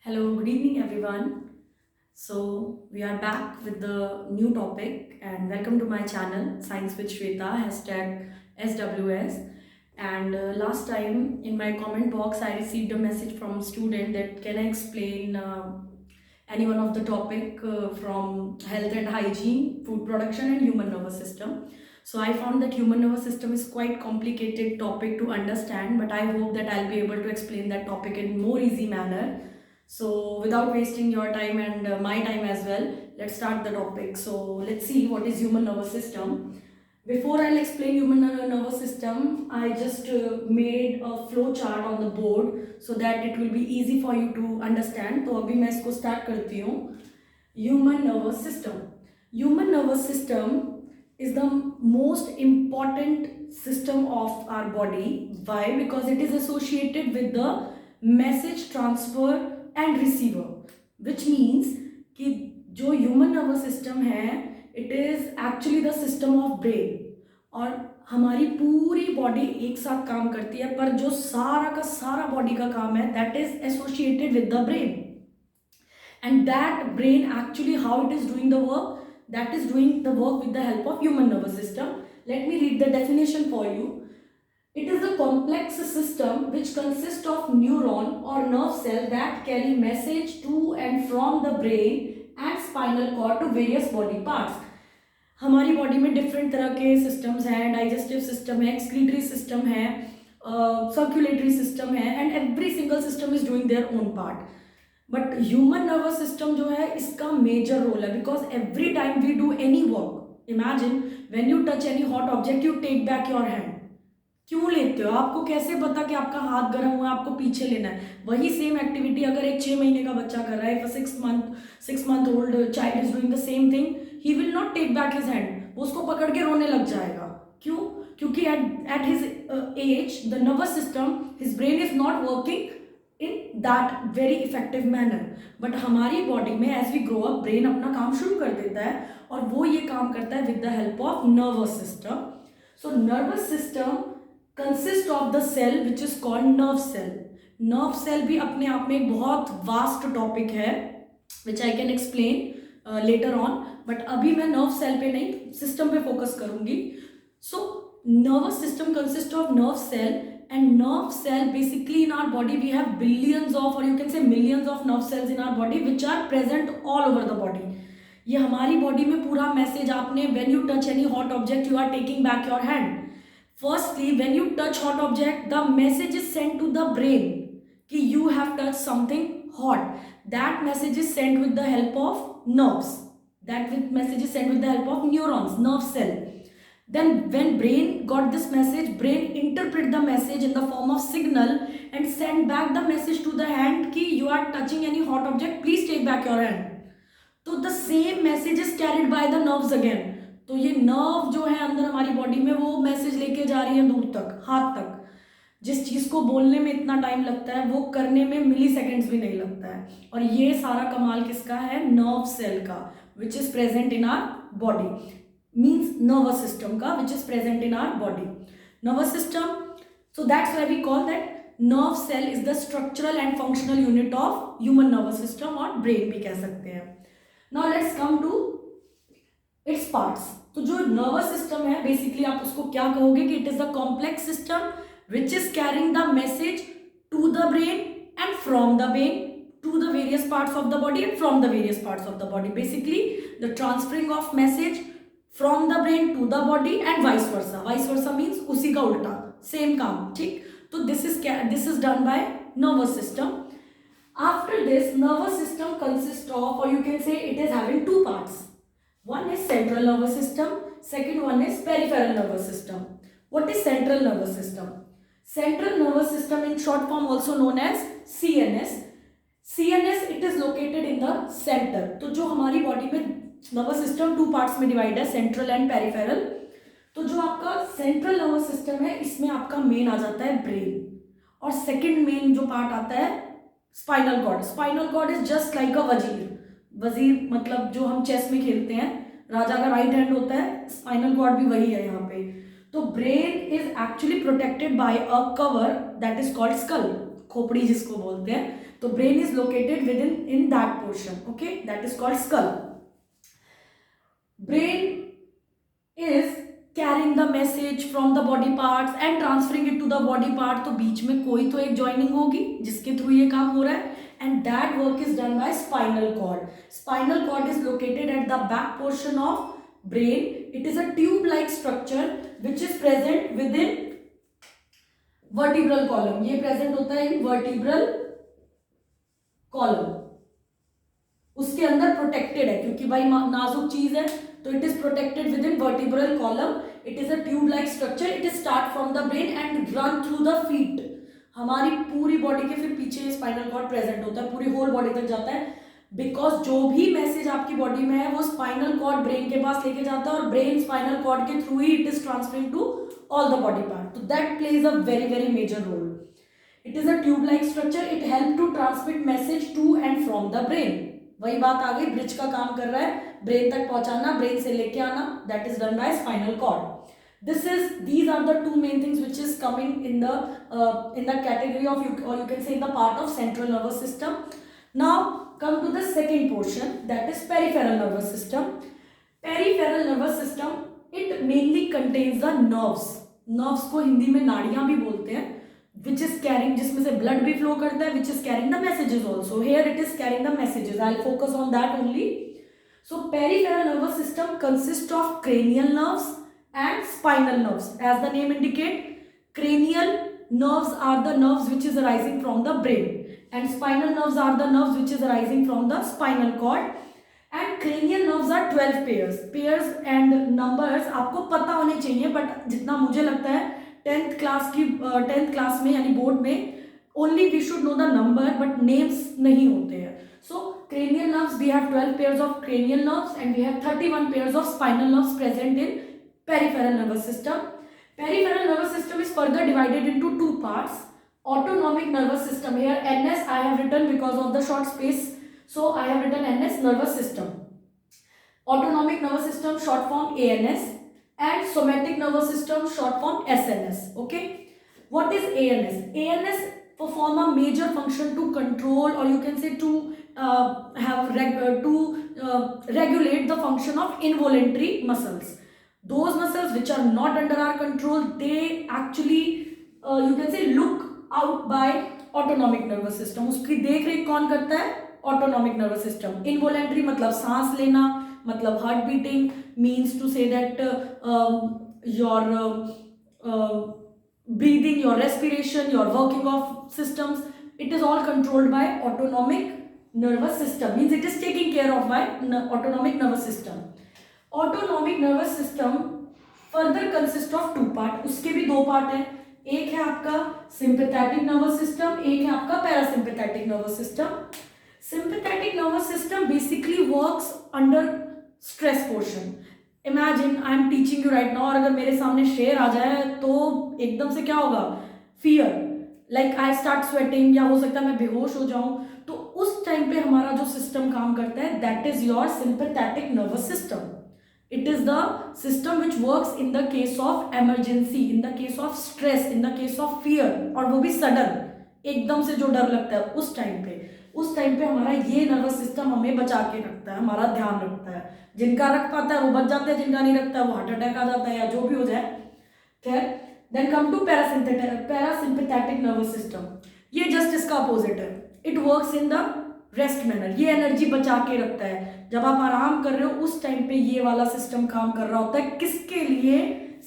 Hello, good evening, everyone. So, we are back with the new topic, and welcome to my channel, Science with Shweta, hashtag SWS. And last time in my comment box, I received a message from a student that can I explain any one of the topic from health and hygiene, food production, and human nervous system. So I found that human nervous system is quite complicated topic to understand, but I hope that I'll be able to explain that topic in more easy manner. So without wasting your time and my time as well, let's start the topic. So let's see what is human nervous system. Before I'll explain human nervous system, I just made a flow chart on the board so that it will be easy for you to understand. तो अभी मैं इसको start करती हूँ. Human nervous system. Human nervous system is the most important system of our body. Why? Because it is associated with the message transfer and receiver, which means कि जो human nervous system है it is actually the system of brain, और हमारी पूरी body एक साथ काम करती है, पर जो सारा का सारा बॉडी का काम है that is associated with the brain. And that brain actually how it is doing the work, that is doing the work with the help of human nervous system. Let me read the definition for you. It is a complex system which consists of neuron or nerve cell that carry message to and from the brain and spinal cord to various body parts. हमारी body में different तरह के systems हैं. Digestive system है, excretory system है, circulatory system है, and every single system is doing their own part. But human nervous system जो है इसका मेजर रोल है, because every time we do any work, imagine when you touch any hot object you take back your hand. क्यों लेते हो? आपको कैसे पता कि आपका हाथ गर्म हुआ है, आपको पीछे लेना है? वही सेम एक्टिविटी अगर एक 6 महीने का बच्चा कर रहा है, if 6 month old child is doing the same thing, he will not take back his hand. वो उसको पकड़ के रोने लग जाएगा. क्यों? क्योंकि at his age the nervous system, his brain is not working in that very effective manner. But हमारी बॉडी में as we grow up brain अपना काम शुरू कर देता है, और वो ये काम करता है with the help of nervous system. So nervous system consist of the cell which is called nerve cell. Nerve cell भी अपने आप में एक बहुत वास्ट टॉपिक है which I can explain later on, but अभी मैं नर्व सेल पे नहीं, सिस्टम पे फोकस करूंगी. So nervous system consist of nerve cell, and nerve cell basically in our body we have billions of, or you can say millions of nerve cells in our body which are present all over the body. ये हमारी body में पूरा message आपने when you touch any hot object you are taking back your hand. Firstly when you touch hot object the message is sent to the brain कि you have touched something hot. That message is sent with the help of nerves. That message is sent with the help of neurons, nerve cell. Then when brain got this message, brain interpret the message in the form of signal and send back the message to the hand कि you are touching any hot object, please take back your hand. तो the same message is carried by the nerves again. तो ये nerve जो है अंदर हमारी body में वो मैसेज लेके जा रही है दूर तक, हाथ तक. जिस चीज़ को बोलने में इतना टाइम लगता है वो करने में मिली सेकेंड्स भी नहीं लगता है. और ये सारा कमाल किसका है? नर्व सेल का, which is present in our body. Means nervous system ka which is present in our body. Nervous system, so that's why we call that nerve cell is the structural and functional unit of human nervous system, और brain भी कह सकते हैं. Now let's come to its parts. तो जो nervous system है basically आप उसको क्या कहोगे कि it is a complex system which is carrying the message to the brain and from the brain to the various parts of the body and from the various parts of the body. Basically the transferring of message from the brain to the body and vice versa. Vice versa means उसी का उल्टा, same काम. ठीक? तो this is done by nervous system. After this nervous system consists of, or you can say it is having two parts. One is central nervous system, second one is peripheral nervous system. What is central nervous system? Central nervous system in short form also known as CNS. CNS it is located in the center. तो जो हमारी body में nervous system two parts में divide है, central and peripheral. तो जो आपका central nervous system है इसमें आपका मेन आ जाता है ब्रेन, और सेकंड मेन जो पार्ट आता है spinal cord. Spinal cord is just like a वजीर. वजीर मतलब जो हम चेस में खेलते हैं, राजा का राइट हैंड होता है, स्पाइनल कॉर्ड भी वही है यहाँ पे. तो brain is actually protected by a cover that is called skull, खोपड़ी जिसको बोलते हैं. तो brain is located within that portion, okay, that is called skull. Brain is carrying the message from the body parts and transferring it to the body part. तो बीच में कोई तो एक joining होगी जिसके थ्रू ये काम हो रहा है, and that work is done by spinal cord. Spinal cord is located at the back portion of brain. It is a tube-like structure which is present within vertebral column. ये present होता है in vertebral column. उसके अंदर protected है क्योंकि भाई नाजुक चीज है, तो it is protected with in vertebral column. It is a tube like structure. It is start from the brain and run through the feet. हमारी पूरी बॉडी के फिर पीछे स्पाइनल कॉर्ड प्रेजेंट होता है, पूरी होल बॉडी तक जाता है, बिकॉज जो भी मैसेज आपकी बॉडी में है वो स्पाइनल कॉर्ड ब्रेन के पास लेके जाता है और ब्रेन स्पाइनल कॉर्ड के थ्रू ही it is transferring to all the body part. तो that plays a very very major role. It is a tube like structure. It help to transmit message to and from the brain. वही बात आ गई, bridge का काम कर रहा है, brain तक पहुंचाना, ब्रेन से लेके आना. That is done by spinal cord. These are the two main things which is coming in the category of or you can say in the part of central nervous system. Now come to the second portion, that is peripheral nervous system. Peripheral nervous system, it mainly contains the nerves. Nerves को हिंदी में नाड़ियां भी बोलते हैं, which is carrying, जिसमें से blood भी flow करता है, which is carrying the messages also. Here it is carrying the messages. I'll focus on that only. So peripheral nervous system consists of cranial nerves and spinal nerves. As the name indicate, cranial nerves are the nerves which is arising from the brain, and spinal nerves are the nerves which is arising from the spinal cord. And cranial nerves are 12 pairs. Pairs and numbers आपको पता होने चाहिए, but जितना मुझे लगता है 10th class में यानी बोर्ड में only we should know the number but names नहीं होते हैं. So cranial nerves, we have 12 pairs of cranial nerves and we have 31 pairs of spinal nerves present in peripheral nervous system. Peripheral nervous system is further divided into two parts. Autonomic nervous system, here NS I have written because of the short space, so I have written NS, nervous system. Autonomic nervous system, short form ANS, and somatic nervous system, short form SNS. Okay, what is ANS? ANS perform a major function to control, or you can say to regulate the function of involuntary muscles. Those muscles which are not under our control, they actually you can say look out by autonomic nervous system. उसकी देख रेख कौन करता है? Autonomic nervous system. Involuntary मतलब सांस लेना, मतलब heart beating, means to say that your breathing, your respiration, your working of systems, it is all controlled by autonomic nervous system. Means it is taken care of by autonomic nervous system. Autonomic nervous system further consists of two part. उसके भी दो part हैं. एक है आपका sympathetic nervous system, एक है आपका parasympathetic nervous system. Sympathetic nervous system basically works under stress portion. Imagine I am teaching you right now और अगर मेरे सामने शेर आ जाए तो एकदम से क्या होगा? Fear. Like I start sweating, या हो सकता है मैं बेहोश हो जाऊं. तो उस टाइम पे हमारा जो सिस्टम काम करता है, that is your sympathetic nervous system. It is the system which works in the case of emergency, in the case of stress, in the case of fear, और वो भी sudden, एकदम से जो डर लगता है उस टाइम पे हमारा ये नर्वस सिस्टम हमें बचा के रखता है, हमारा ध्यान रखता है. जिनका रख पाता है वो बच जाते हैं, जिनका नहीं रखता है वो हार्ट अटैक आ जाता है या जो भी हो जाए. खैर, then come to parasympathetic nervous system. ये जस्ट इसका अपोजिट है. It works in the rest manner. ये एनर्जी बचा के रखता है. जब आप आराम कर रहे हो उस टाइम पे ये वाला सिस्टम काम कर रहा होता है. किसके लिए?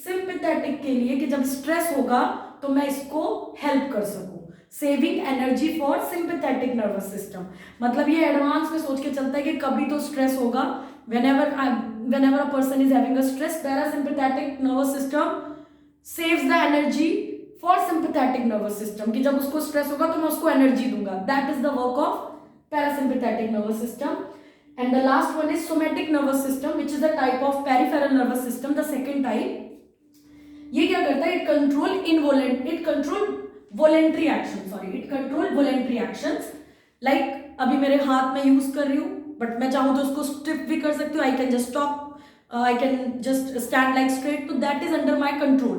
सिंपैथेटिक के लिए, कि जब स्ट्रेस होगा तो मैं इसको हेल्प कर सकूं. Saving energy for sympathetic nervous system. मतलब ये एडवांस में सोच के चलता है कि कभी तो स्ट्रेस होगा. whenever a person is having a stress, parasympathetic nervous system saves the energy for sympathetic nervous system, कि जब उसको स्ट्रेस होगा तो मैं उसको एनर्जी दूंगा. That is the work of parasympathetic nervous system. And the last one is somatic nervous system, which is a type of peripheral nervous system, the second type. ये क्या करता है? It control voluntary actions. Like अभी मेरे हाथ में use कर रही हूँ, बट मैं चाहूँ तो उसको स्टिफ भी कर सकती हूँ. I can just stop, I can just stand like straight. तो that is under my control.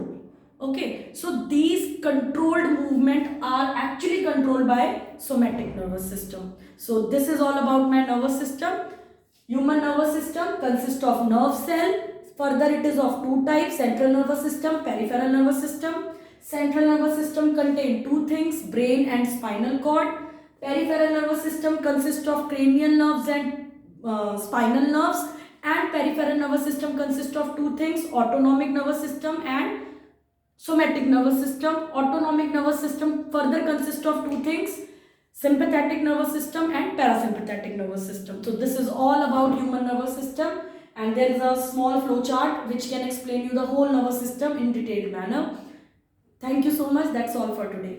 Okay, so these controlled movement are actually controlled by somatic nervous system. So this is all about my nervous system. Human nervous system consists of nerve cell. Further, it is of two types: central nervous system, peripheral nervous system. Central nervous system contain two things: brain and spinal cord. Peripheral nervous system consists of cranial nerves and spinal nerves. And peripheral nervous system consists of two things: autonomic nervous system and somatic nervous system. Autonomic nervous system further consists of two things: sympathetic nervous system and parasympathetic nervous system. So this is all about human nervous system, and there is a small flow chart which can explain you the whole nervous system in detailed manner. Thank you so much. That's all for today.